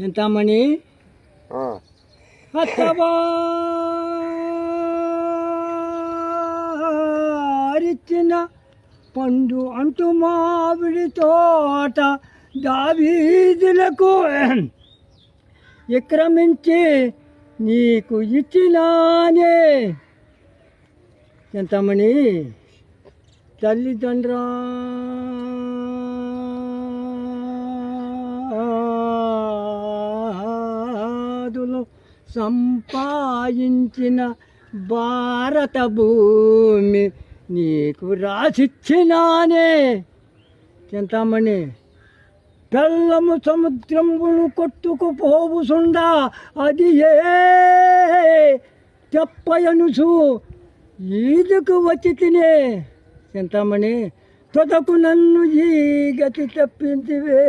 చింతామణి అత్తవారిచ్చిన పండు అంటూ మామిడి తోట దావీదులకు విక్రమించి నీకు ఇచ్చినానే. చింతామణి తల్లిదండ్రులు సంపాదించిన భారత భూమి నీకు రాసిచ్చినానే. చింతామణి బెల్లము సముద్రమును కొట్టుకుపోవుసుండా అది ఏ చెప్పయనుసు ఈదుకు వచ్చి తినే. చింతామణి తొదకు నన్ను ఈ గతి తప్పిందివే.